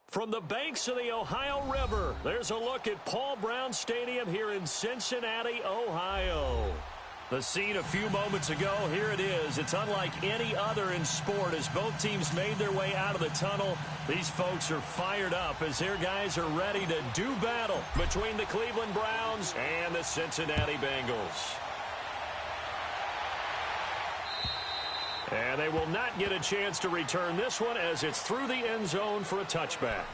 From the banks of the Ohio River, there's a look at Paul Brown Stadium here in Cincinnati, Ohio. The scene a few moments ago, here it is. It's unlike any other in sport as both teams made their way out of the tunnel. These folks are fired up as their guys are ready to do battle between the Cleveland Browns and the Cincinnati Bengals. And they will not get a chance to return this one as it's through the end zone for a touchback.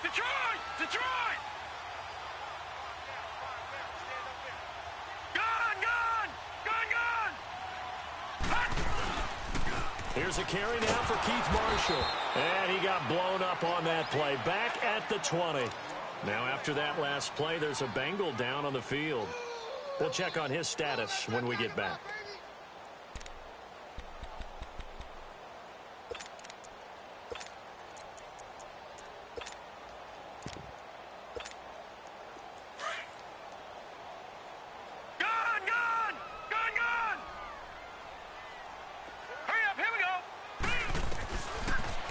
Detroit! Here's a carry now for Keith Marshall. And he got blown up on that play. Back at the 20. Now after that last play, there's a Bengal down on the field. We'll check on his status when we get back.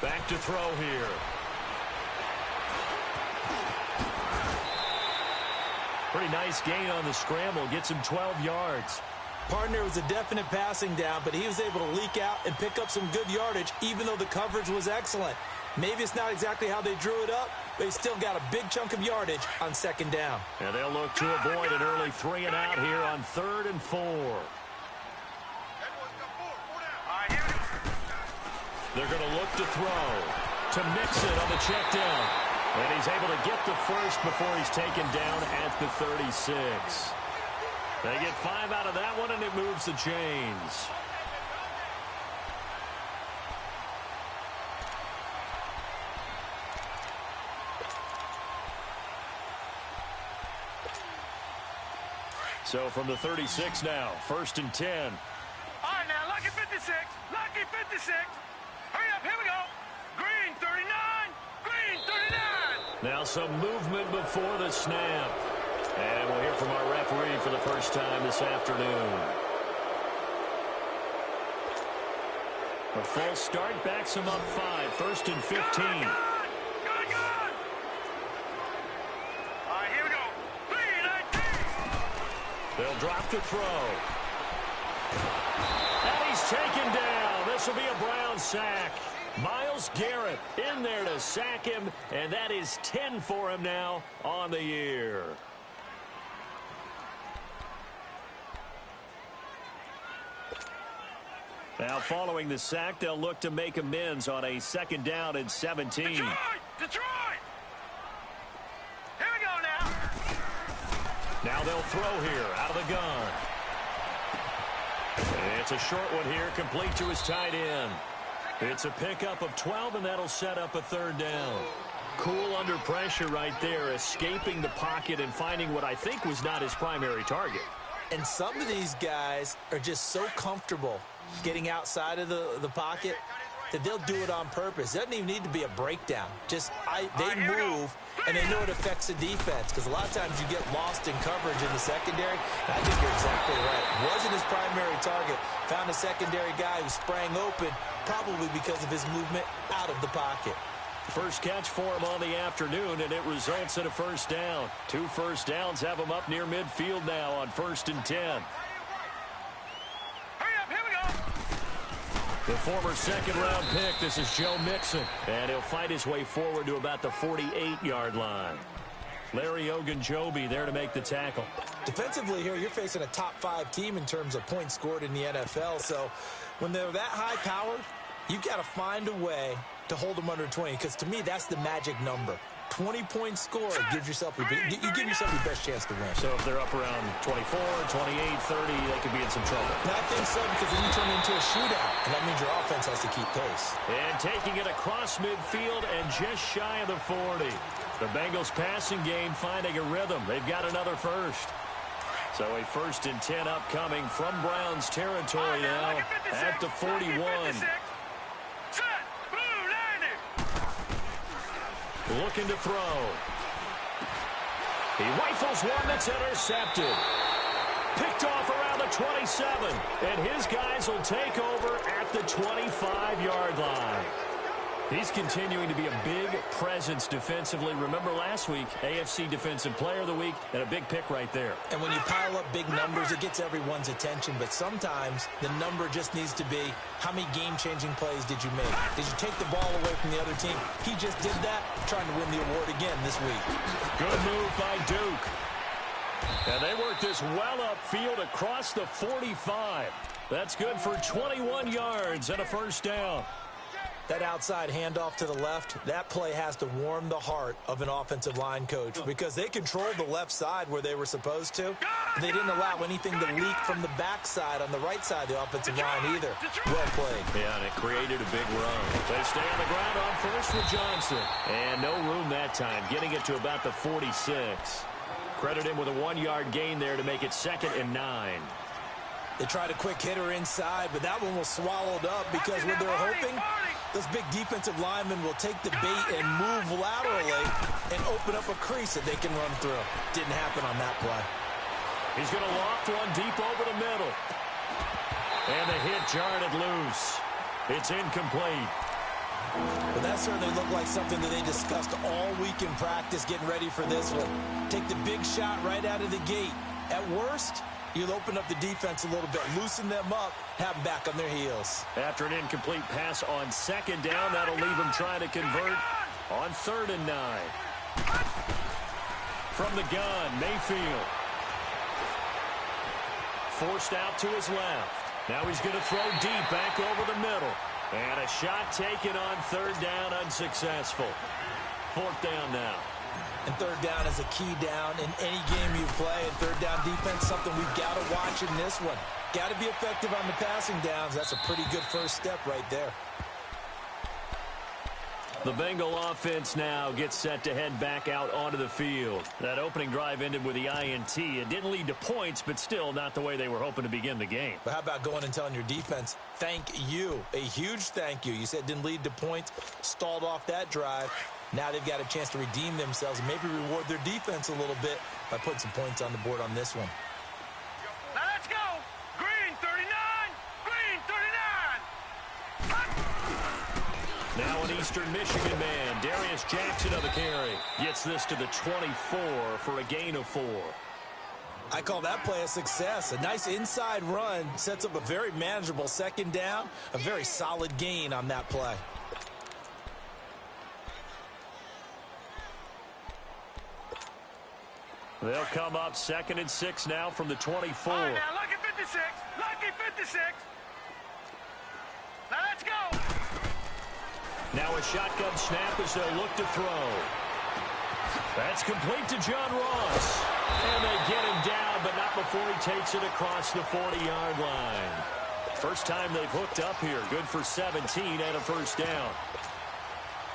Back to throw here. Pretty nice gain on the scramble. Gets him 12 yards. Partner was a definite passing down, but he was able to leak out and pick up some good yardage, even though the coverage was excellent. Maybe it's not exactly how they drew it up, but he still got a big chunk of yardage on second down. And they'll look to avoid an early 3 and out here on 3rd and 4. They're going to look to throw to Mixon on the check down. And he's able to get the first before he's taken down at the 36. They get 5 out of that one, and it moves the chains. So from the 36 now, 1st and 10. All right, now, lucky 56. Lucky 56. Hurry up, here we go. Green 39. Green 39. Now some movement before the snap. And we'll hear from our referee for the first time this afternoon. A full start backs him up 5. 1st and 15. Good. All right, here we go. 3-19. They'll drop to throw. And he's taken down. This will be a Brown sack. Myles Garrett in there to sack him, and that is 10 for him now on the year. Now following the sack, they'll look to make amends on a 2nd down and 17. Detroit! Here we go now. Now they'll throw here out of the gun. It's a short one here, complete to his tight end. It's a pickup of 12, and that'll set up a 3rd down. Cool under pressure right there, escaping the pocket and finding what I think was not his primary target. And some of these guys are just so comfortable getting outside of the pocket that they'll do it on purpose. It doesn't even need to be a breakdown. Just they move, and they know it affects the defense, because a lot of times you get lost in coverage in the secondary. And I think you're exactly right. Wasn't his primary target. Found a secondary guy who sprang open, probably because of his movement out of the pocket. First catch for him on the afternoon, and it results in a 1st down. 2 first downs have him up near midfield now on 1st and 10. Hurry up, here we go. The former 2nd-round pick, this is Joe Mixon, and he'll fight his way forward to about the 48-yard line. Larry Ogunjobi there to make the tackle. Defensively here, you're facing a top 5 team in terms of points scored in the NFL, so when they're that high-powered, you've got to find a way to hold them under 20, because to me, that's the magic number. 20-point score gives yourself you give yourself your best chance to win. So if they're up around 24, 28, 30, they could be in some trouble. And I think so, because then you turn it into a shootout, and that means your offense has to keep pace. And taking it across midfield and just shy of the 40. The Bengals passing game finding a rhythm. They've got another first. So a 1st and 10 upcoming from Browns territory now at the 41. Looking to throw. He rifles one that's intercepted. Picked off around the 27. And his guys will take over at the 25-yard line. He's continuing to be a big presence defensively. Remember last week, AFC Defensive Player of the Week, and a big pick right there. And when you pile up big numbers, it gets everyone's attention. But sometimes the number just needs to be, how many game-changing plays did you make? Did you take the ball away from the other team? He just did that, trying to win the award again this week. Good move by Duke. And they work this well upfield across the 45. That's good for 21 yards and a 1st down. That outside handoff to the left, that play has to warm the heart of an offensive line coach because they controlled the left side where they were supposed to. They didn't allow anything to leak from the backside on the right side of the offensive line either. Well played. Yeah, and it created a big run. They stay on the ground on 1st with Johnson. And no room that time, getting it to about the 46. Credit him with a 1-yard gain there to make it 2nd and 9. They tried a quick hitter inside, but that one was swallowed up because what they were hoping, those big defensive linemen will take the bait and move laterally and open up a crease that they can run through. Didn't happen on that play. He's going to loft one deep over the middle. And the hit jarred it loose. It's incomplete. Well, that certainly looked like something that they discussed all week in practice getting ready for this one. Take the big shot right out of the gate. At worst, you'll open up the defense a little bit, loosen them up, have them back on their heels. After an incomplete pass on 2nd down, that'll leave him trying to convert on 3rd and 9. From the gun, Mayfield. Forced out to his left. Now he's going to throw deep back over the middle. And a shot taken on 3rd down, unsuccessful. 4th down now. And 3rd down is a key down in any game you play. And 3rd down defense, something we've got to watch in this one. Got to be effective on the passing downs. That's a pretty good first step right there. The Bengal offense now gets set to head back out onto the field. That opening drive ended with the INT. It didn't lead to points, but still not the way they were hoping to begin the game. But how about going and telling your defense, thank you, a huge thank you. You said it didn't lead to points, stalled off that drive. Now they've got a chance to redeem themselves and maybe reward their defense a little bit by putting some points on the board on this one. Now let's go. Green 39. Green 39. Now an Eastern Michigan man, Darius Jackson of the carry. Gets this to the 24 for a gain of 4. I call that play a success. A nice inside run sets up a very manageable 2nd down. A very solid gain on that play. They'll come up 2nd and 6 now from the 24. All right, now, lucky 56. Lucky 56. Now let's go. Now a shotgun snap as they'll look to throw. That's complete to John Ross. And they get him down, but not before he takes it across the 40-yard line. First time they've hooked up here. Good for 17 and a 1st down.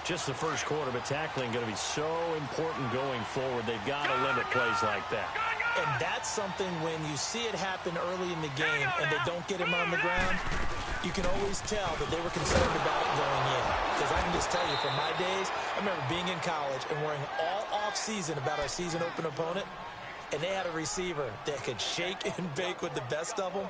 Just the first quarter, but tackling going to be so important going forward. They've got to limit plays like that. And that's something when you see it happen early in the game and they don't get him on the ground, you can always tell that they were concerned about it going in. Because I can just tell you, from my days, I remember being in college and worrying all off-season about our season open opponent, and they had a receiver that could shake and bake with the best of them.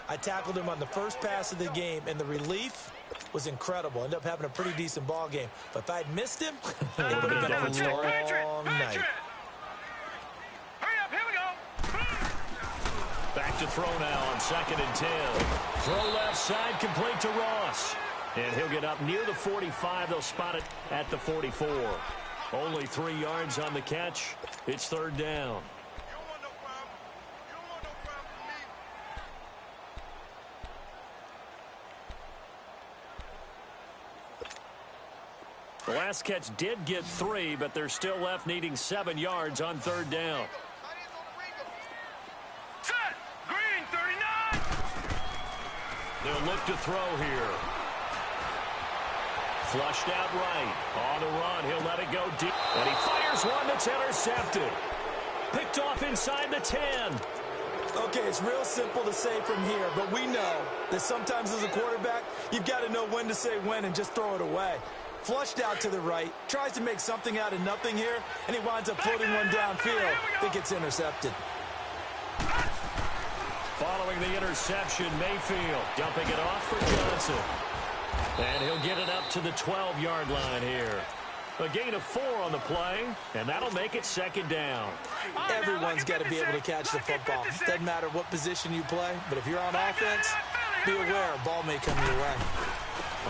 I tackled him on the first pass of the game, and the relief was incredible. Ended up having a pretty decent ball game. But if I'd missed him, it would have been a long night. Hurry up, here we go. Back to throw now on 2nd and 10. Throw left side, complete to Ross. And he'll get up near the 45. They'll spot it at the 44. Only 3 yards on the catch. It's 3rd down. The last catch did get 3, but they're still left needing 7 yards on 3rd down. Set. Green 39. They'll look to throw here. Flushed out right. On the run, he'll let it go deep. And he fires one that's intercepted. Picked off inside the 10. Okay, it's real simple to say from here, but we know that sometimes as a quarterback, you've got to know when to say when and just throw it away. Flushed out to the right, tries to make something out of nothing here, and he winds up floating one downfield that gets intercepted. Following the interception, Mayfield dumping it off for Johnson. And he'll get it up to the 12-yard line here. A gain of 4 on the play, and that'll make it second down. Everyone's got to be able to catch the football. Doesn't matter what position you play, but if you're on offense, be aware a ball may come your way.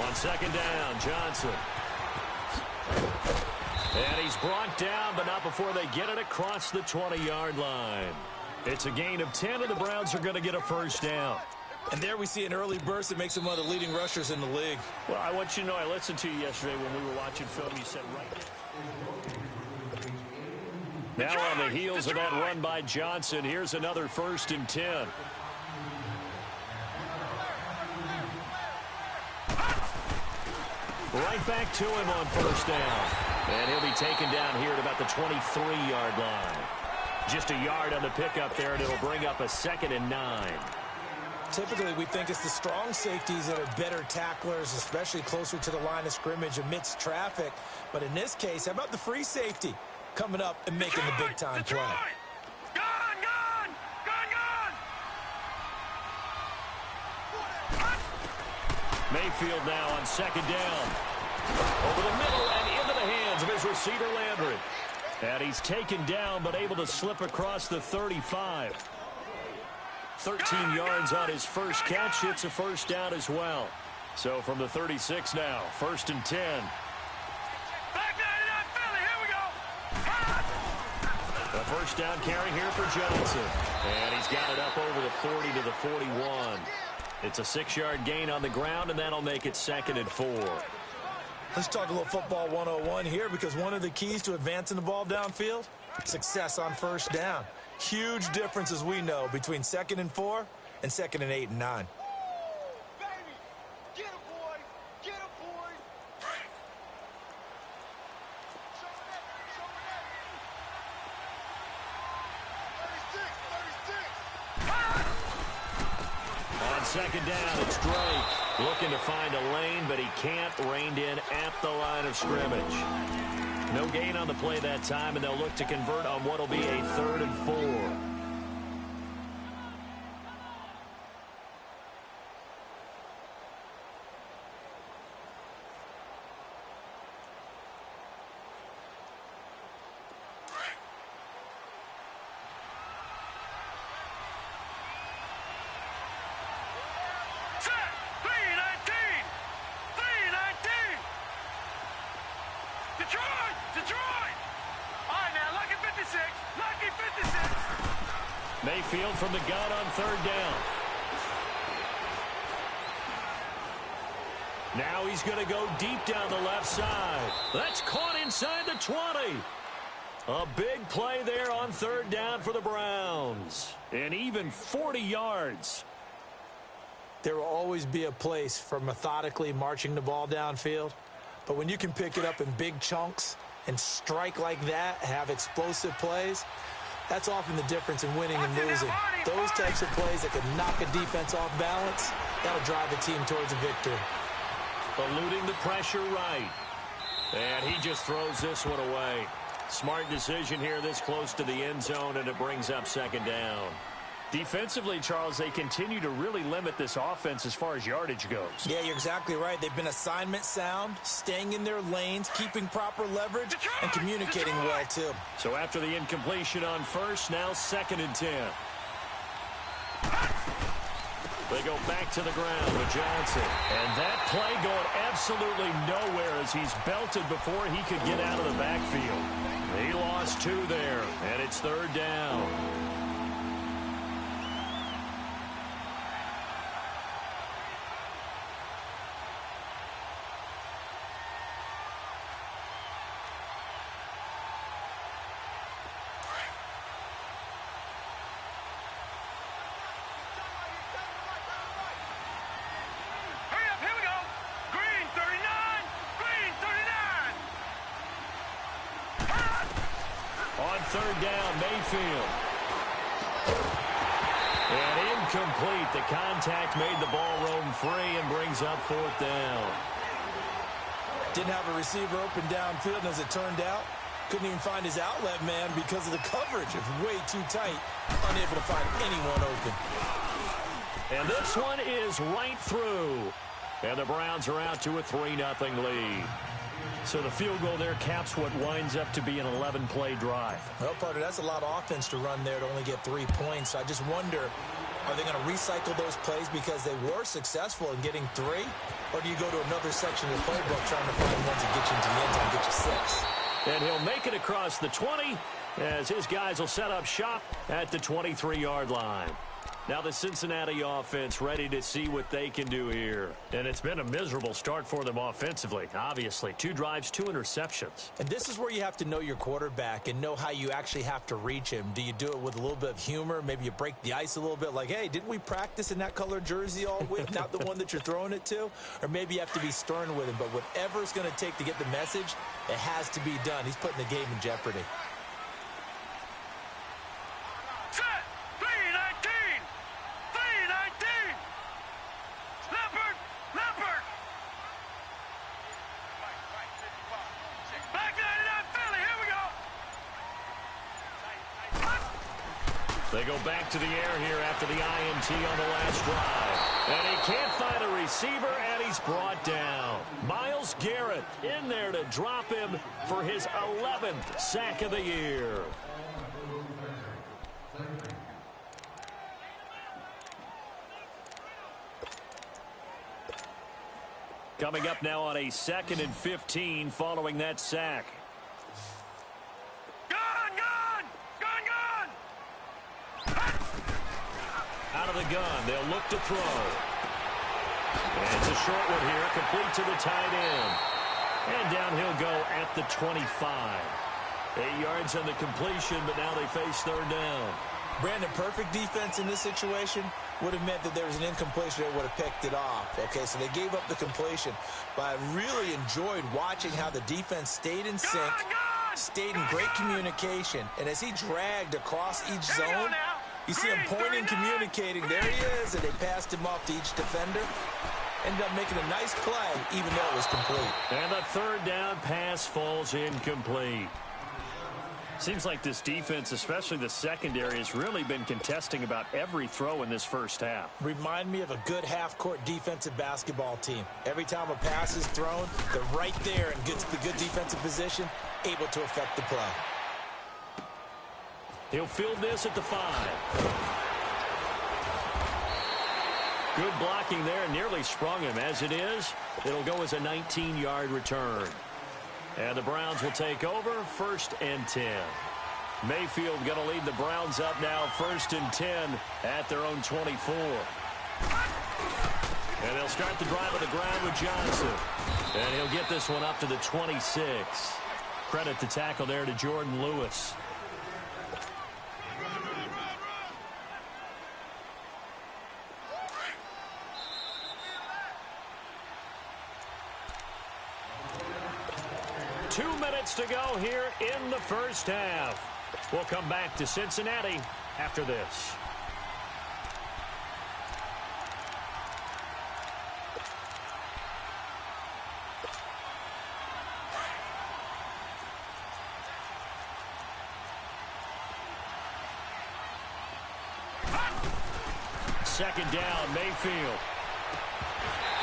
On second down, Johnson. And he's brought down, but not before they get it across the 20-yard line. It's a gain of 10, and the Browns are going to get a first down. And there we see an early burst that makes him one of the leading rushers in the league. Well, I want you to know, I listened to you yesterday when we were watching film. You said right there. Now on the heels of that run by Johnson, here's another 1st and 10. Right back to him on first down. And he'll be taken down here at about the 23-yard line. Just a yard on the pickup there, and it'll bring up a 2nd and 9. Typically, we think it's the strong safeties that are better tacklers, especially closer to the line of scrimmage amidst traffic. But in this case, how about the free safety coming up and making the big-time play? Mayfield now on second down. Over the middle and into the hands of his receiver, Landry. And he's taken down, but able to slip across the 35. 13 yards on his first catch. It's a first down as well. So from the 36 now, 1st and 10. A first down carry here for Johnson. And he's got it up over the 40 to the 41. It's a 6-yard gain on the ground, and that'll make it 2nd and 4. Let's talk a little football 101 here, because one of the keys to advancing the ball downfield, success on first down. Huge difference, as we know, between 2nd and 4 and 2nd and 8 and 9. On second down, it's Drake looking to find a lane, but he can't. Reined in at the line of scrimmage. No gain on the play that time, and they'll look to convert on what will be a 3rd and 4. Detroit! All right, now, lucky 56. Lucky 56. Mayfield from the gun on 3rd down. Now he's going to go deep down the left side. That's caught inside the 20. A big play there on 3rd down for the Browns. And even 40 yards. There will always be a place for methodically marching the ball downfield. But when you can pick it up in big chunks and strike like that, have explosive plays, that's often the difference in winning and losing. Those types of plays that can knock a defense off balance, that'll drive a team towards a victory. Eluding the pressure right. And he just throws this one away. Smart decision here this close to the end zone, and it brings up 2nd down. Defensively, Charles, they continue to really limit this offense as far as yardage goes. Yeah, you're exactly right. They've been assignment sound, staying in their lanes, keeping proper leverage, and communicating well, too. So after the incompletion on first, now 2nd and 10. They go back to the ground with Johnson. And that play going absolutely nowhere as he's belted before he could get out of the backfield. He lost 2 there, and it's 3rd down. On 3rd down, Mayfield. incomplete. The contact made the ball roam free and brings up 4th down. Didn't have a receiver open downfield, and as it turned out, couldn't even find his outlet man because of the coverage. It was way too tight, unable to find anyone open. And this one is right through. And the Browns are out to a 3-0 lead. So the field goal there caps what winds up to be an 11-play drive. Well, partner, that's a lot of offense to run there to only get 3 points. I just wonder, are they going to recycle those plays because they were successful in getting 3? Or do you go to another section of the playbook trying to find ones that get you into the end zone, get you 6? And he'll make it across the 20 as his guys will set up shop at the 23-yard line. Now the Cincinnati offense ready to see what they can do here. And it's been a miserable start for them offensively, obviously. 2 drives, 2 interceptions. And this is where you have to know your quarterback and know how you actually have to reach him. Do you do it with a little bit of humor? Maybe you break the ice a little bit like, hey, didn't we practice in that color jersey all week? Not the one that you're throwing it to? Or maybe you have to be stern with him. But whatever it's going to take to get the message, it has to be done. He's putting the game in jeopardy. They go back to the air here after the INT on the last drive. And he can't find a receiver, and he's brought down. Myles Garrett in there to drop him for his 11th sack of the year. Coming up now on a 2nd and 15 following that sack. Out of the gun, they'll look to throw. And it's a short one here, complete to the tight end. And down he'll go at the 25. 8 yards on the completion, but now they face 3rd down. Brandon, perfect defense in this situation would have meant that there was an incompletion that would have picked it off. Okay, so they gave up the completion. But I really enjoyed watching how the defense stayed in sync, stayed in great communication. And as he dragged across each zone, you see him pointing, communicating. There he is, and they passed him off to each defender. Ended up making a nice play, even though it was complete. And the 3rd down pass falls incomplete. Seems like this defense, especially the secondary, has really been contesting about every throw in this first half. Remind me of a good half-court defensive basketball team. Every time a pass is thrown, they're right there and gets the good defensive position, able to affect the play. He'll field this at the 5. Good blocking there, nearly sprung him. As it is, it'll go as a 19-yard return. And the Browns will take over 1st and 10. Mayfield going to lead the Browns up now 1st and 10 at their own 24. And they'll start the drive on the ground with Johnson. And he'll get this one up to the 26. Credit the tackle there to Jordan Lewis. To go here in the first half. We'll come back to Cincinnati after this. Second down, Mayfield.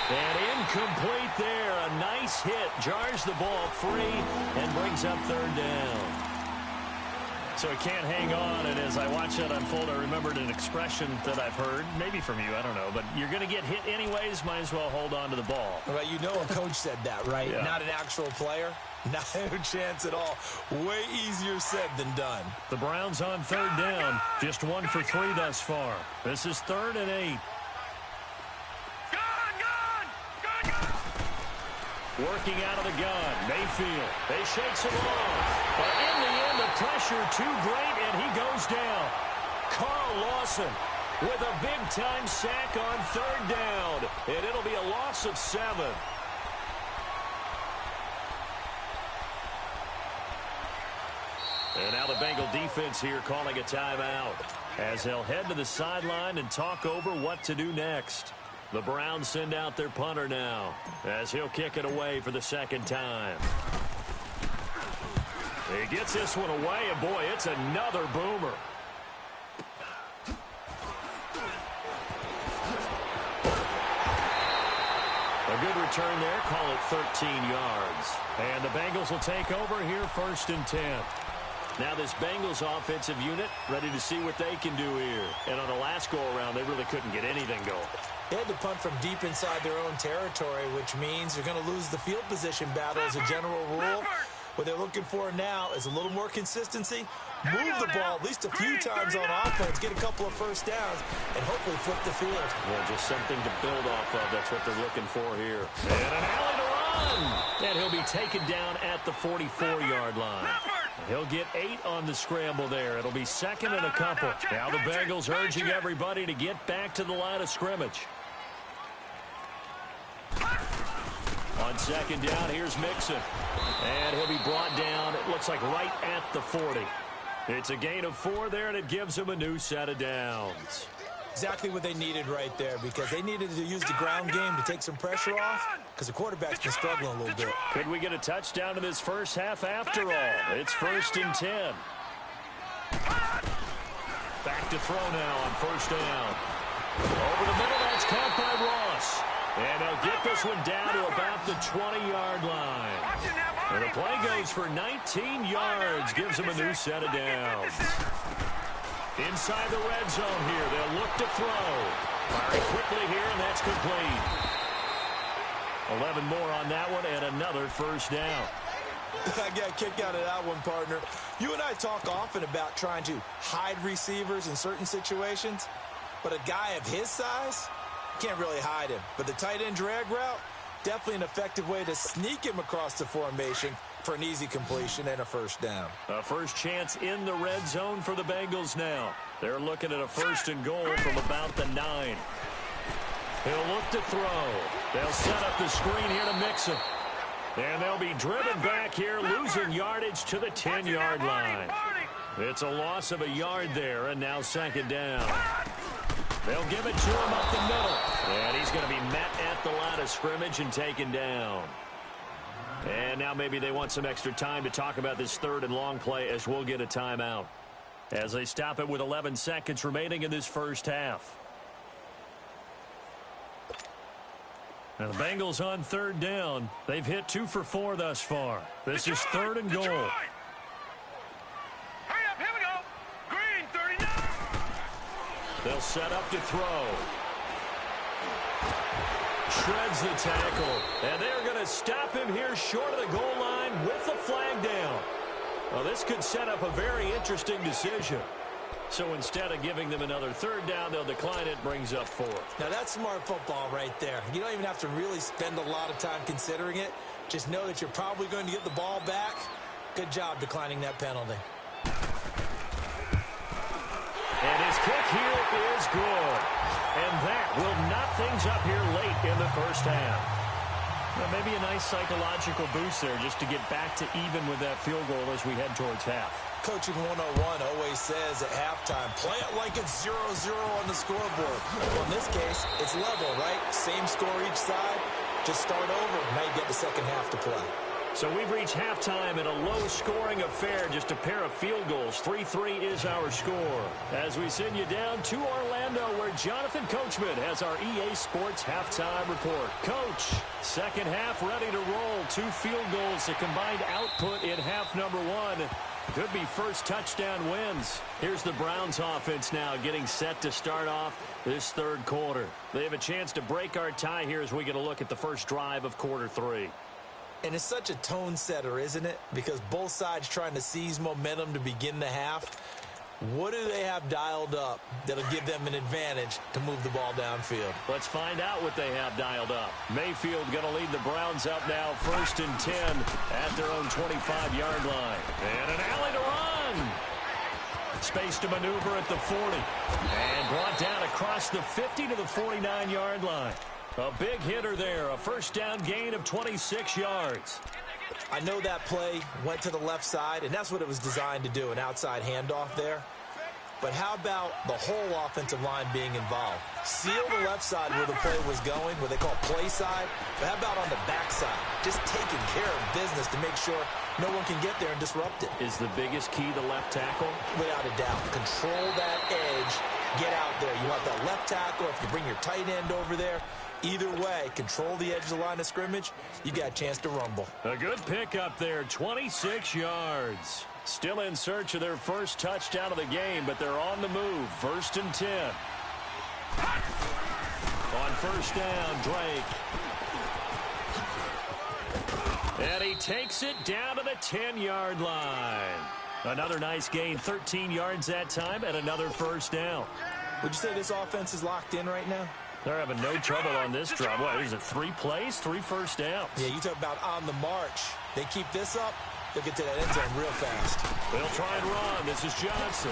And incomplete there. A nice hit. Jars the ball free and brings up 3rd down. So he can't hang on. And as I watch that unfold, I remembered an expression that I've heard, maybe from you, I don't know. But you're going to get hit anyways, might as well hold on to the ball. Well, you know a coach said that, right? Yeah. Not an actual player. Not a chance at all. Way easier said than done. The Browns on 3rd down. Just 1 for 3 thus far. This is 3rd and 8. Working out of the gun, Mayfield. They shakes it off. But in the end, the pressure too great, and he goes down. Carl Lawson with a big-time sack on 3rd down. And it'll be a loss of 7. And now the Bengal defense here calling a timeout as they'll head to the sideline and talk over what to do next. The Browns send out their punter now as he'll kick it away for the second time. He gets this one away, and boy, it's another boomer. A good return there, call it 13 yards. And the Bengals will take over here 1st and 10. Now this Bengals offensive unit ready to see what they can do here. And on the last go-around, they really couldn't get anything going. They had to punt from deep inside their own territory, which means they're going to lose the field position battle as a general rule. What they're looking for now is a little more consistency, move the ball at least a few times on offense, get a couple of first downs, and hopefully flip the field. Yeah, just something to build off of. That's what they're looking for here. And an alley to run. And he'll be taken down at the 44-yard line. He'll get 8 on the scramble there. It'll be 2nd and a couple. Now the Bengals urging everybody to get back to the line of scrimmage. On 2nd down, here's Mixon. And he'll be brought down, it looks like right at the 40. It's a gain of 4 there, and it gives him a new set of downs. Exactly what they needed right there, because they needed to use the ground game to take some pressure off, because the quarterback's been struggling a little bit. Could we get a touchdown in this first half after all? It's 1st and 10. Back to throw now on 1st down. Over the middle, that's caught by Ross. And they'll get this one down to about the 20-yard line. And the play goes for 19 yards, gives them a new set of downs. Inside the red zone here, they'll look to throw. Firing quickly here, and that's complete. 11 more on that one, and another 1st down. I got a kick out of that one, partner. You and I talk often about trying to hide receivers in certain situations, but a guy of his size, can't really hide him. But the tight end drag route, definitely an effective way to sneak him across the formation for an easy completion and a 1st down. A first chance in the red zone for the Bengals now. They're looking at a 1st and goal from about the 9. He'll look to throw. They'll set up the screen here to Mixon. And they'll be driven back here, losing yardage to the 10-yard line. It's a loss of a yard there, and now 2nd down. They'll give it to him up the middle. And he's going to be met at the line of scrimmage and taken down. And now maybe they want some extra time to talk about this 3rd and long play as we'll get a timeout. As they stop it with 11 seconds remaining in this first half. Now the Bengals on 3rd down. They've hit 2 for 4 thus far. This is 3rd and goal. Hurry up, here we go. Green, 39. They'll set up to throw. Shreds the tackle. And they're going to stop him here short of the goal line with the flag down. Well, this could set up a very interesting decision. So instead of giving them another 3rd down, they'll decline it, brings up 4. Now, that's smart football right there. You don't even have to really spend a lot of time considering it. Just know that you're probably going to get the ball back. Good job declining that penalty. And his kick here is good. And that will knot things up here late in the first half. Well, maybe a nice psychological boost there just to get back to even with that field goal as we head towards half. Coaching 101 always says at halftime, play it like it's 0-0 on the scoreboard. Well, in this case, it's level, right? Same score each side. Just start over. Now you get the second half to play. So we've reached halftime in a low-scoring affair, just a pair of field goals. 3-3 is our score. As we send you down to Orlando, where Jonathan Coachman has our EA Sports halftime report. Coach, second half ready to roll. 2 field goals, the combined output in half number 1. Could be first touchdown wins. Here's the Browns offense now getting set to start off this 3rd quarter. They have a chance to break our tie here as we get a look at the first drive of quarter 3. And it's such a tone setter, isn't it? Because both sides trying to seize momentum to begin the half. What do they have dialed up that'll give them an advantage to move the ball downfield? Let's find out what they have dialed up. Mayfield going to lead the Browns up now 1st and 10 at their own 25-yard line. And an alley to run. Space to maneuver at the 40. And brought down across the 50 to the 49-yard line. A big hitter there, a first down gain of 26 yards. I know that play went to the left side, and that's what it was designed to do, an outside handoff there. But how about the whole offensive line being involved? Seal the left side where the play was going, what they call play side. But how about on the back side? Just taking care of business to make sure no one can get there and disrupt it. Is the biggest key the left tackle? Without a doubt. Control that edge. Get out there. You want that left tackle. If you bring your tight end over there, either way, control the edge of the line of scrimmage, you got a chance to rumble. A good pick up there, 26 yards. Still in search of their first touchdown of the game, but they're on the move. 1st and 10. On first down, Drake. And he takes it down to the 10-yard line. Another nice gain, 13 yards that time, and another first down. Would you say this offense is locked in right now? They're having no trouble on this drive. What is it, 3 plays, 3 first downs? Yeah, you talk about on the march. They keep this up, they'll get to that end zone real fast. They'll try and run. This is Johnson.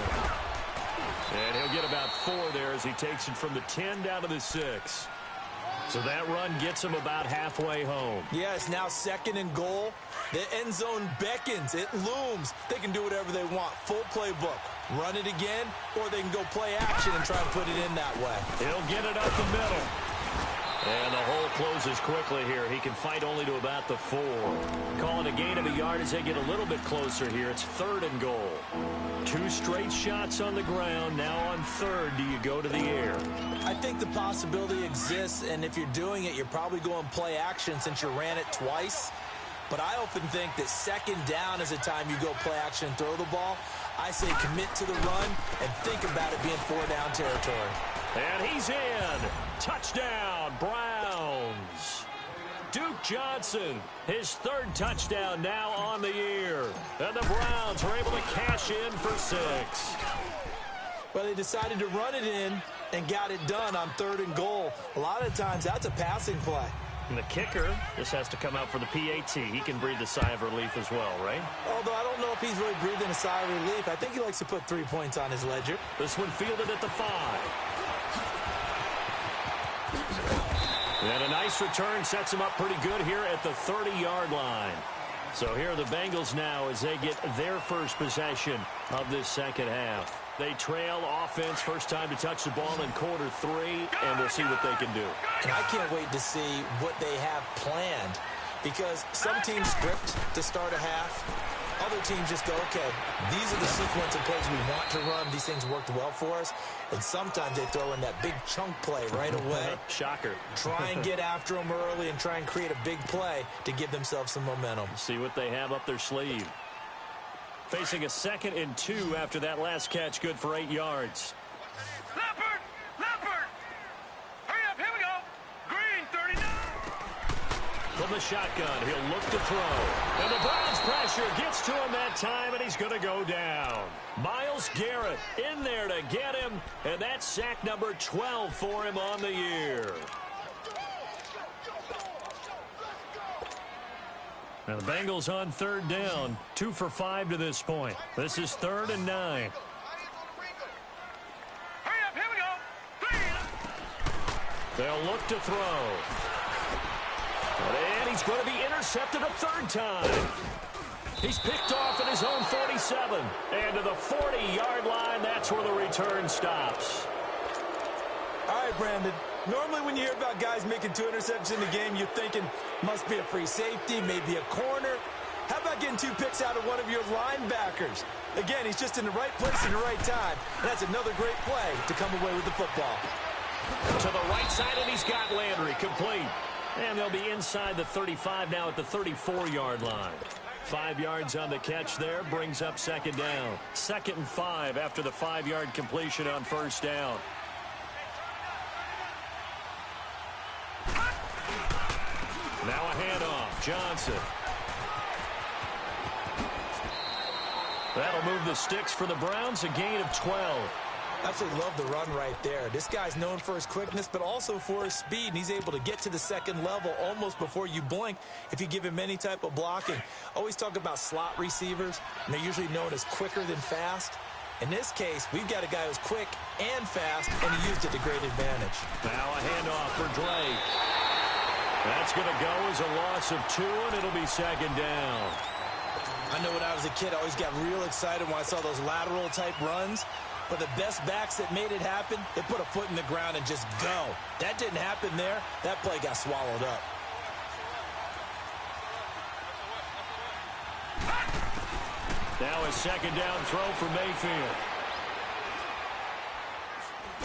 And he'll get about 4 there as he takes it from the 10 down to the 6. So that run gets him about halfway home. Yeah, it's now 2nd and goal. The end zone beckons. It looms. They can do whatever they want. Full playbook. Run it again, or they can go play action and try and put it in that way. He'll get it up the middle. And the hole closes quickly here. He can fight only to about the 4. Calling a gain of a yard as they get a little bit closer here. It's 3rd and goal. 2 straight shots on the ground. Now on 3rd, do you go to the air? I think the possibility exists, and if you're doing it, you're probably going play action since you ran it twice. But I often think that 2nd down is the time you go play action and throw the ball. I say commit to the run and think about it being 4-down territory. And he's in. Touchdown, Browns. Duke Johnson, his 3rd touchdown now on the year. And the Browns were able to cash in for 6. Well, they decided to run it in and got it done on 3rd and goal. A lot of times that's a passing play. And the kicker just has to come out for the PAT. He can breathe a sigh of relief as well, right? Although I don't know if he's really breathing a sigh of relief. I think he likes to put 3 points on his ledger. This one fielded at the 5. And a nice return sets him up pretty good here at the 30-yard line. So here are the Bengals now as they get their first possession of this second half. They trail offense, first time to touch the ball in quarter 3, and we'll see what they can do. And I can't wait to see what they have planned, because some teams script to start a half. Other teams just go, okay, these are the sequence of plays we want to run. These things worked well for us. And sometimes they throw in that big chunk play right away. Shocker. Try and get after them early and try and create a big play to give themselves some momentum. See what they have up their sleeve. Facing a 2nd and 2 after that last catch, good for 8 yards. Leopard! Leopard! Hurry up, here we go! Green, 39! From the shotgun, he'll look to throw. And the Browns pressure gets to him that time, and he's going to go down. Myles Garrett in there to get him, and that's sack number 12 for him on the year. Now the Bengals on 3rd down, 2 for 5 to this point. This is 3rd and 9. Hurry up, here we go! Green! They'll look to throw. And he's going to be intercepted a 3rd time. He's picked off at his own 47. And to the 40-yard line, that's where the return stops. All right, Brandon. Normally when you hear about guys making 2 interceptions in the game, you're thinking must be a free safety, maybe a corner. How about getting 2 picks out of one of your linebackers? Again, he's just in the right place at the right time. And that's another great play to come away with the football. To the right side, and he's got Landry complete. And they'll be inside the 35 now at the 34-yard line. 5 yards on the catch there, brings up 2nd down. 2nd and 5 after the 5-yard completion on first down. Now a handoff, Johnson. That'll move the sticks for the Browns, a gain of 12. Absolutely love the run right there. This guy's known for his quickness, but also for his speed, and he's able to get to the 2nd level almost before you blink if you give him any type of blocking. Always talk about slot receivers, and they're usually known as quicker than fast. In this case, we've got a guy who's quick and fast, and he used it to great advantage. Now a handoff for Drake. That's going to go as a loss of 2, and it'll be second down. I know when I was a kid, I always got real excited when I saw those lateral-type runs. But the best backs that made it happen, they put a foot in the ground and just go. That didn't happen there. That play got swallowed up. Now a second down throw for Mayfield.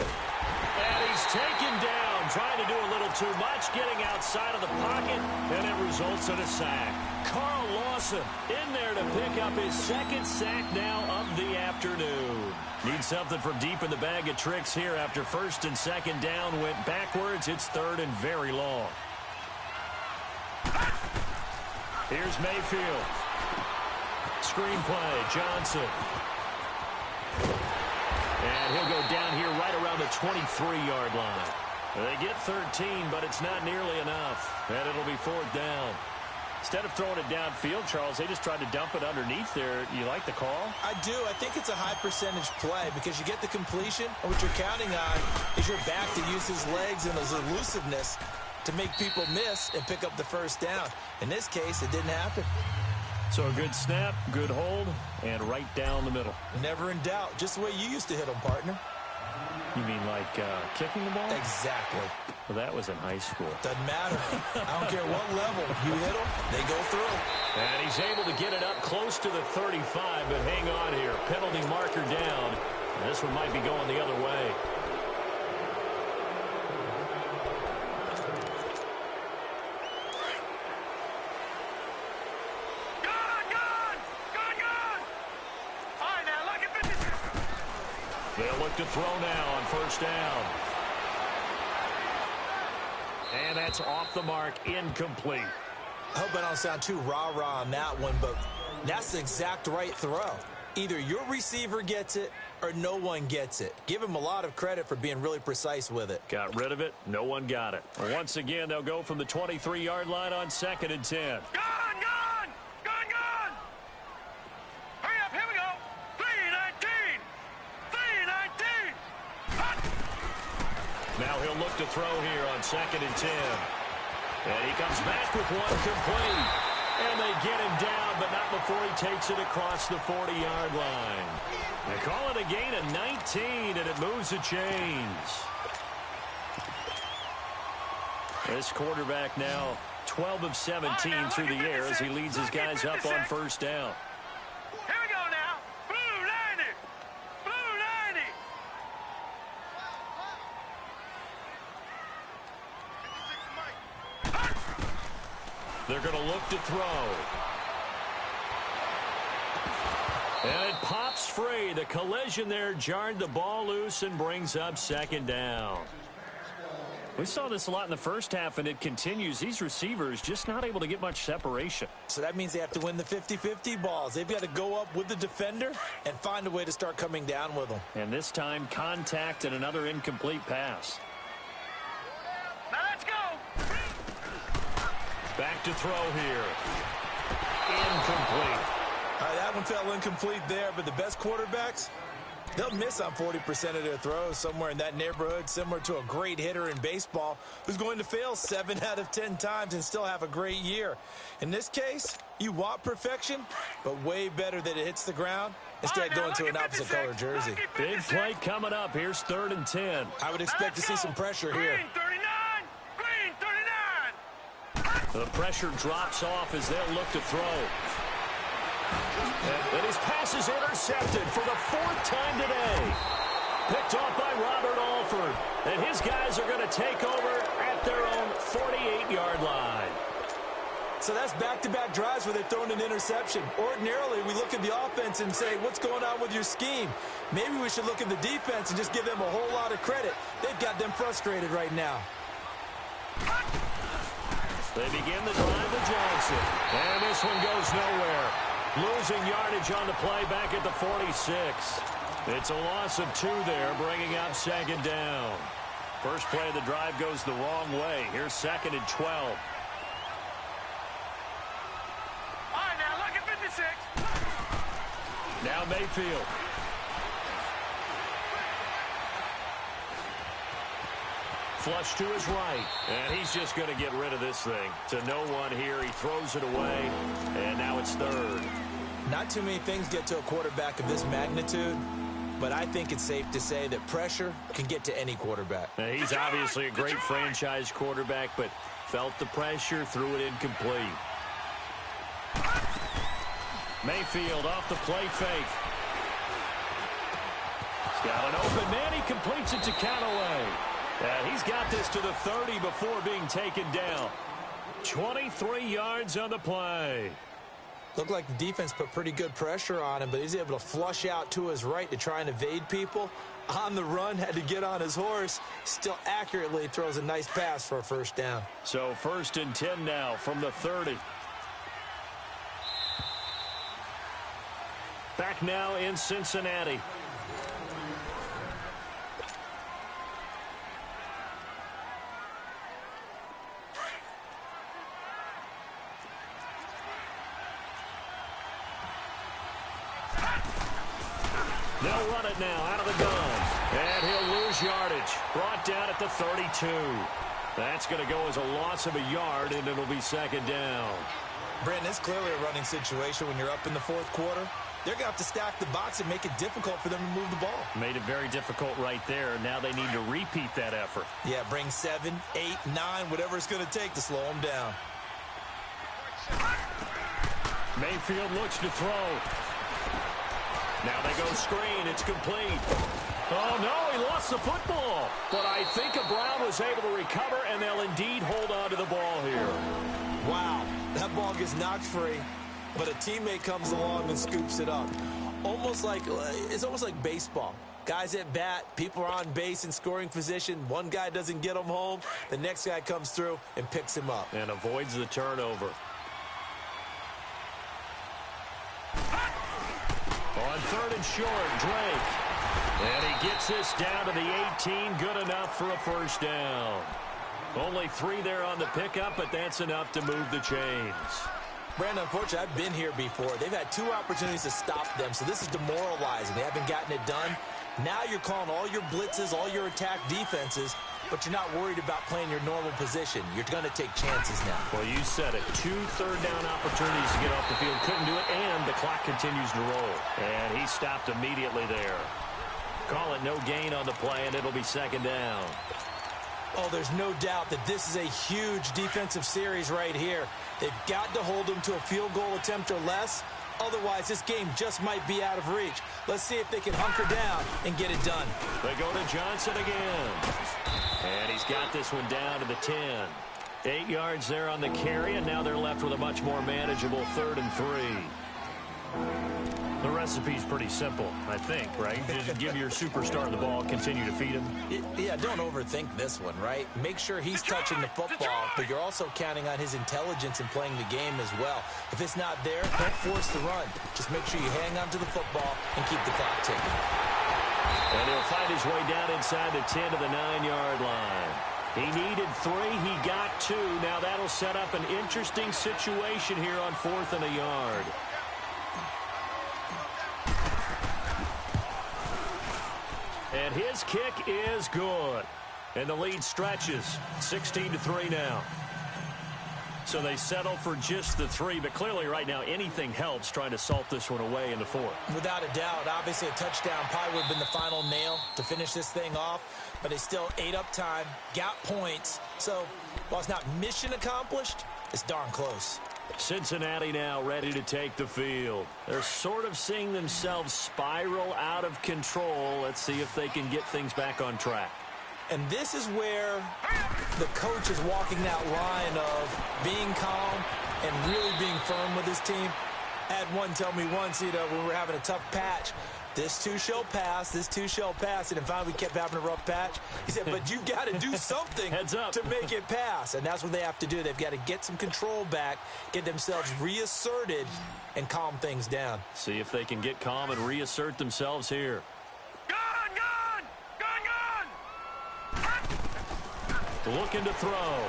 And he's taken down, trying to do a little too much, getting outside of the pocket, and it results in a sack. Carl Lawson in there to pick up his second sack now of the afternoon. Needs something from deep in the bag of tricks here after first and second down went backwards. It's third and very long. Here's Mayfield. Screenplay, Johnson. And he'll go down here right around the 23-yard line. They get 13, but it's not nearly enough. And it'll be fourth down. Instead of throwing it downfield, Charles, they just tried to dump it underneath there. You like the call? I do. I think it's a high-percentage play because you get the completion, and what you're counting on is your back to use his legs and his elusiveness to make people miss and pick up the first down. In this case, it didn't happen. So a good snap, good hold, and right down the middle. Never in doubt. Just the way you used to hit them, partner. You mean like kicking the ball? Exactly. Well, that was in high school. Doesn't matter. I don't care what level. You hit them, they go through. And he's able to get it up close to the 35, but hang on here. Penalty marker down. And this one might be going the other way. They'll look to throw now on first down. And that's off the mark, incomplete. I hope I don't sound too rah-rah on that one, but that's the exact right throw. Either your receiver gets it or no one gets it. Give him a lot of credit for being really precise with it. Got rid of it. No one got it. Once again, they'll go from the 23-yard line on second and 10. Gone! Hurry up, here we go. 3-19. Now he'll look to throw here on second and 10. And he comes back with one complete. And they get him down, but not before he takes it across the 40-yard line. They call it a gain of 19, and it moves the chains. This quarterback now 12 of 17 through the air as he leads his guys up on first down. Here we go now. Blue 90. Blue 90. They're going to look to throw. And it pops free. The collision there jarred the ball loose and brings up second down. We saw this a lot in the first half, and it continues. These receivers just not able to get much separation. So that means they have to win the 50-50 balls. They've got to go up with the defender and find a way to start coming down with them. And this time, contact and another incomplete pass. Now let's go. Back to throw here. Incomplete. All right, that one fell incomplete there, but the best quarterbacks, they'll miss on 40% of their throws, somewhere in that neighborhood, similar to a great hitter in baseball who's going to fail 7 out of 10 times and still have a great year. In this case, you want perfection, but way better that it hits the ground instead of going to an opposite color jersey. Big play coming up. Here's third and 10. I would expect to see some pressure here. Green 39. Green 39. The pressure drops off as they'll look to throw. And his pass is intercepted for the 4th time today. Picked off by Robert Alford. And his guys are going to take over at their own 48-yard line. So that's back-to-back drives where they've thrown an interception. Ordinarily, we look at the offense and say, what's going on with your scheme? Maybe we should look at the defense and just give them a whole lot of credit. They've got them frustrated right now. They begin the drive with Johnson. And this one goes nowhere. Losing yardage on the play back at the 46. It's a loss of 2 there, bringing up second down. First play of the drive goes the wrong way. Here's second and 12. All right, now look at 56. Now Mayfield. Flush to his right. And he's just going to get rid of this thing. To no one here. He throws it away. And now it's third. Not too many things get to a quarterback of this magnitude, but I think it's safe to say that pressure can get to any quarterback. Now, he's obviously a great franchise quarterback, but felt the pressure, threw it incomplete. Mayfield off the play fake. He's got an open man. He completes it to Callaway. He's got this to the 30 before being taken down. 23 yards on the play. Looked like the defense put pretty good pressure on him, but he's able to flush out to his right to try and evade people. On the run, had to get on his horse. Still accurately throws a nice pass for a first down. So 1st and 10 now from the 30. Back now in Cincinnati. They'll run it now out of the gun. And he'll lose yardage. Brought down at the 32. That's going to go as a loss of a yard, and it'll be 2nd down. Brandon, it's clearly a running situation when you're up in the 4th quarter. They're going to have to stack the box and make it difficult for them to move the ball. Made it very difficult right there. Now they need to repeat that effort. Yeah, bring 7, 8, 9, whatever it's going to take to slow them down. Mayfield looks to throw. Now they go screen. It's complete. Oh, no, he lost the football. But I think Brown was able to recover, and they'll indeed hold on to the ball here. Wow, that ball gets knocked free, but a teammate comes along and scoops it up. It's almost like baseball. Guys at bat, people are on base in scoring position. One guy doesn't get him home. The next guy comes through and picks him up. And avoids the turnover. On 3rd and short, Drake. And he gets this down to the 18. Good enough for a first down. Only 3 there on the pickup, but that's enough to move the chains. Brandon, unfortunately, I've been here before. They've had 2 opportunities to stop them, so this is demoralizing. They haven't gotten it done. Now you're calling all your blitzes, all your attack defenses, but you're not worried about playing your normal position. You're going to take chances now. Well, you said it. 2 third-down opportunities to get off the field. Couldn't do it, and the clock continues to roll. And he stopped immediately there. Call it no gain on the play, and it'll be 2nd down. Oh, there's no doubt that this is a huge defensive series right here. They've got to hold them to a field goal attempt or less. Otherwise, this game just might be out of reach. Let's see if they can hunker down and get it done. They go to Johnson again. And he's got this one down to the 10. 8 yards there on the carry, and now they're left with a much more manageable 3rd and 3. The recipe's pretty simple, I think, right? Just give your superstar the ball, continue to feed him. Yeah, don't overthink this one, right? Make sure he's touching the football, but you're also counting on his intelligence in playing the game as well. If it's not there, don't force the run. Just make sure you hang on to the football and keep the clock ticking. And he'll find his way down inside the 10 to the 9-yard line. He needed 3. He got 2. Now that'll set up an interesting situation here on 4th and a yard. And his kick is good. And the lead stretches. 16-3 now. So they settle for just the 3, but clearly right now anything helps trying to salt this one away in the 4th. Without a doubt, obviously a touchdown probably would have been the final nail to finish this thing off, but they still ate up time, got points. So while it's not mission accomplished, it's darn close. Cincinnati now ready to take the field. They're sort of seeing themselves spiral out of control. Let's see if they can get things back on track. And this is where the coach is walking that line of being calm and really being firm with his team. I had one tell me once, when we were having a tough patch, this too shall pass, this too shall pass. And then finally we kept having a rough patch. He said, but you got to do something Heads up. to make it pass. And that's what they have to do. They've got to get some control back, get themselves reasserted, and calm things down. See if they can get calm and reassert themselves here. Gun! Looking to throw.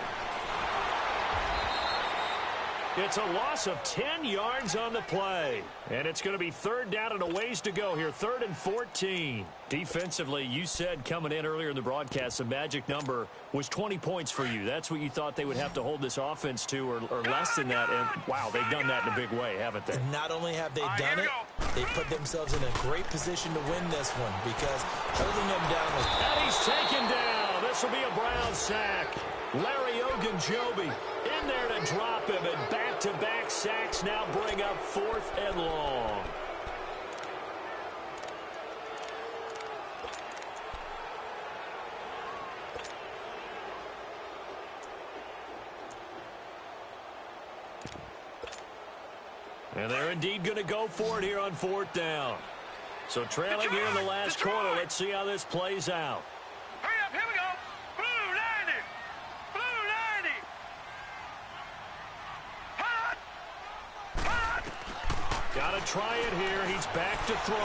It's a loss of 10 yards on the play. And it's going to be third down and a ways to go here, 3rd and 14. Defensively, you said coming in earlier in the broadcast, the magic number was 20 points for you. That's what you thought they would have to hold this offense to or less than that. And, wow, they've done that in a big way, haven't they? Not only have they done it, they put themselves in a great position to win this one because holding them down was... And he's taken down. This will be a Brown sack. Larry Ogunjobi in there to drop him, and back-to-back sacks now bring up 4th and long. And they're indeed going to go for it here on 4th down. So trailing here in the last quarter. Let's see how this plays out. Hurry up, here we go. Blue 90. Blue 90. Hot. Hot. Got to try it here. He's back to throw.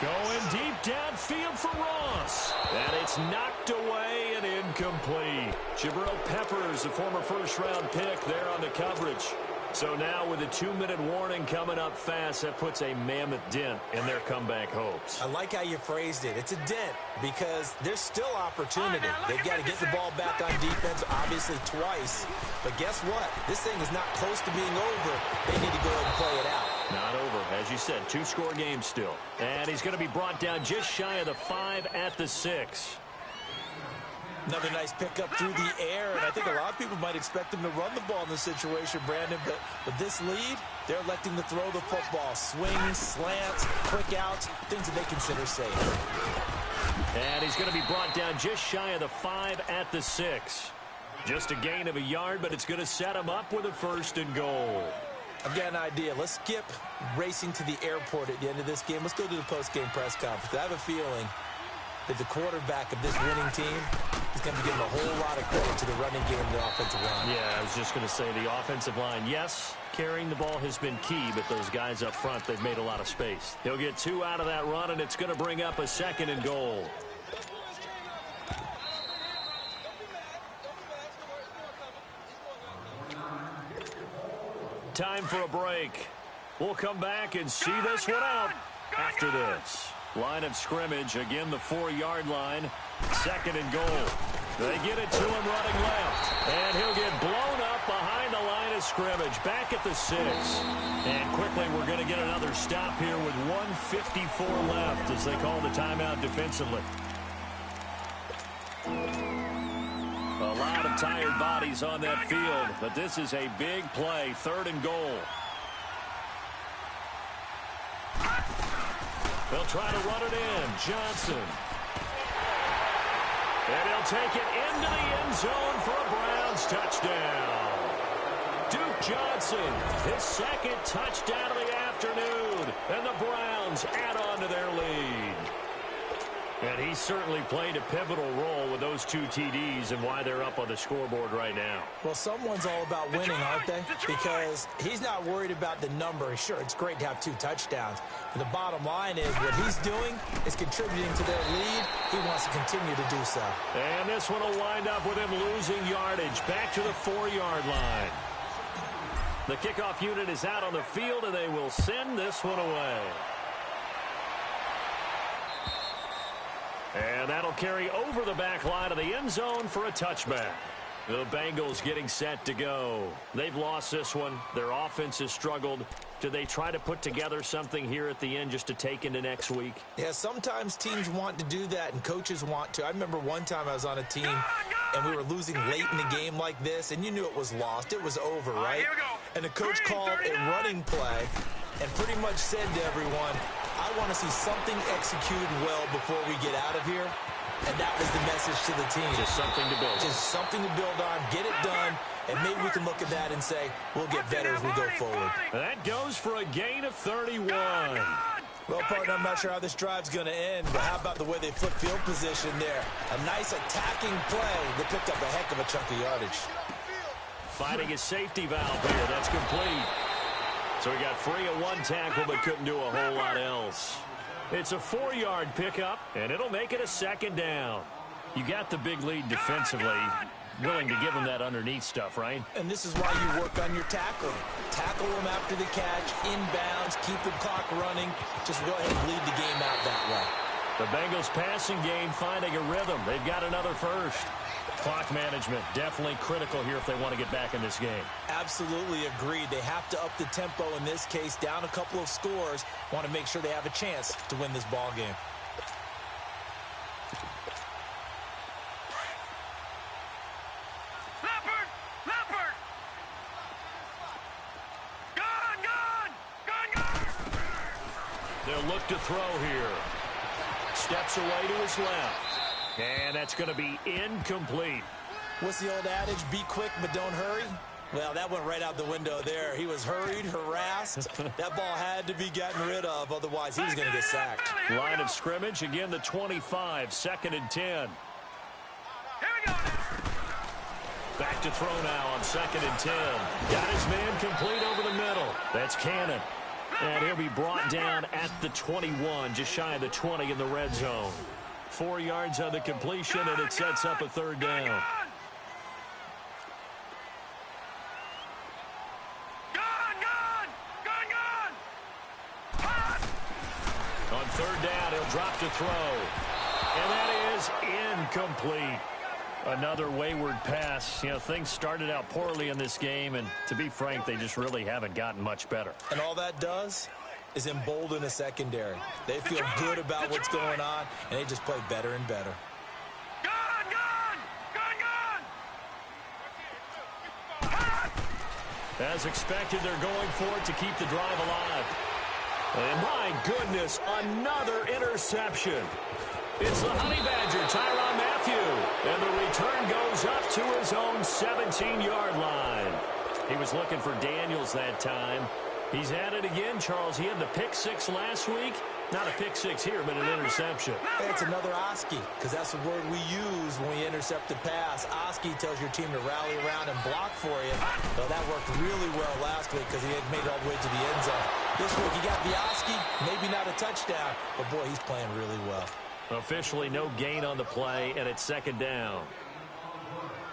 Going deep downfield for Ross. And it's knocked away and incomplete. Jabril Peppers, the former first-round pick there on the coverage. So now with a 2-minute warning coming up fast, that puts a mammoth dent in their comeback hopes. I like how you phrased it. It's a dent because there's still opportunity. They've got to get the ball back on defense, obviously twice. But guess what? This thing is not close to being over. They need to go ahead and play it out. Not over. As you said, 2-score game still. And he's going to be brought down just shy of the 5 at the 6. Another nice pickup through the air, and I think a lot of people might expect them to run the ball in this situation, Brandon, but with this lead, they're electing to throw the football. Swings, slants, quick outs, things that they consider safe. And he's going to be brought down just shy of the 5 at the 6. Just a gain of a yard, but it's going to set him up with a 1st and goal. I've got an idea. Let's skip racing to the airport at the end of this game. Let's go to the post-game press conference. I have a feeling that the quarterback of this winning team is going to be giving a whole lot of credit to the running game and the offensive line. Yeah, I was just going to say the offensive line, yes, carrying the ball has been key, but those guys up front, they've made a lot of space. He'll get 2 out of that run, and it's going to bring up a 2nd and goal. Time for a break. We'll come back and see this one out after this. Line of scrimmage, again the 4-yard line, 2nd and goal. They get it to him running left, and he'll get blown up behind the line of scrimmage, back at the 6. And quickly we're going to get another stop here with 1:54 left as they call the timeout defensively. A lot of tired bodies on that field, but this is a big play, 3rd and goal. They'll try to run it in. Johnson. And he'll take it into the end zone for a Browns touchdown. Duke Johnson, his 2nd touchdown of the afternoon. And the Browns add on to their lead. And he certainly played a pivotal role with those 2 TDs and why they're up on the scoreboard right now. Well, someone's all about winning, aren't they? Because he's not worried about the number. Sure, it's great to have 2 touchdowns. But the bottom line is what he's doing is contributing to their lead. He wants to continue to do so. And this one will wind up with him losing yardage back to the 4-yard line. The kickoff unit is out on the field, and they will send this one away. And that'll carry over the back line of the end zone for a touchback. The Bengals getting set to go. They've lost this one. Their offense has struggled. Do they try to put together something here at the end just to take into next week? Yeah, sometimes teams want to do that and coaches want to. I remember one time I was on a team and we were losing late in the game like this, and you knew it was lost. It was over, right? And the coach called a running play and pretty much said to everyone, I want to see something executed well before we get out of here. And that was the message to the team. Just something to build on. Just something to build on, get it done, and maybe we can look at that and say, we'll get better as we go forward. That goes for a gain of 31. Well, partner, I'm not sure how this drive's going to end, but how about the way they flip field position there? A nice attacking play. They picked up a heck of a chunk of yardage. Finding a safety valve here. That's complete. So he got free of 1 tackle, but couldn't do a whole lot else. It's a 4-yard pickup, and it'll make it a 2nd down. You got the big lead defensively. willing to give them that underneath stuff, right? And this is why you work on your tackling. Tackle them after the catch, inbounds, keep the clock running. Just go ahead and bleed the game out that way. The Bengals passing game finding a rhythm. They've got another first. Clock management definitely critical here if they want to get back in this game. Absolutely agreed. They have to up the tempo in this case, down a couple of scores. Want to make sure they have a chance to win this ball game. They'll look to throw here. Steps away to his left. And that's going to be incomplete. What's the old adage? Be quick, but don't hurry. Well, that went right out the window there. He was hurried, harassed. That ball had to be gotten rid of. Otherwise, he was going to get sacked. Line of scrimmage, again, the 25, 2nd and 10. Here we go. Back to throw now on 2nd and 10. Got his man complete over the middle. That's Cannon. And he'll be brought down at the 21, just shy of the 20 in the red zone. 4 yards on the completion, and it sets up a 3rd down. On 3rd down, he'll drop to throw. And that is incomplete. Another wayward pass. You know, things started out poorly in this game, and to be frank, they just really haven't gotten much better. And all that does is embolden a secondary. They feel good about what's going on, and they just play better and better. As expected, they're going for it to keep the drive alive. And my goodness, another interception. It's the Honey Badger, Tyrann Mathieu. And the return goes up to his own 17-yard line. He was looking for Daniels that time. He's at it again, Charles. He had the pick six last week. Not a pick six here, but an interception. Hey, it's another Oski, because that's the word we use when we intercept the pass. Oski tells your team to rally around and block for you. So that worked really well last week because he had made it all the way to the end zone. This week he got the Oski, maybe not a touchdown, but boy, he's playing really well. Officially no gain on the play, and it's 2nd down.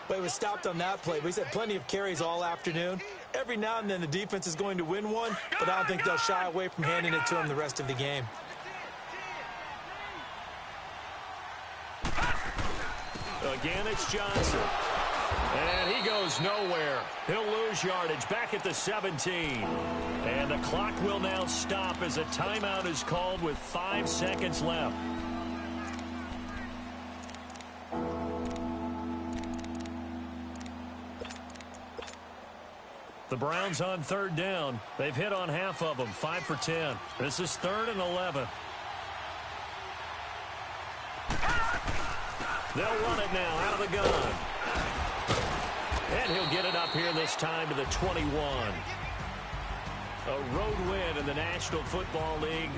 But he was stopped on that play. But he's had plenty of carries all afternoon. Every now and then the defense is going to win one, but I don't think they'll shy away from handing it to him the rest of the game. Again, it's Johnson. And he goes nowhere. He'll lose yardage back at the 17. And the clock will now stop as a timeout is called with 5 seconds left. The Browns on 3rd down. They've hit on half of them, 5 for 10. This is 3rd and 11. They'll run it now out of the gun. And he'll get it up here this time to the 21. A road win in the National Football League.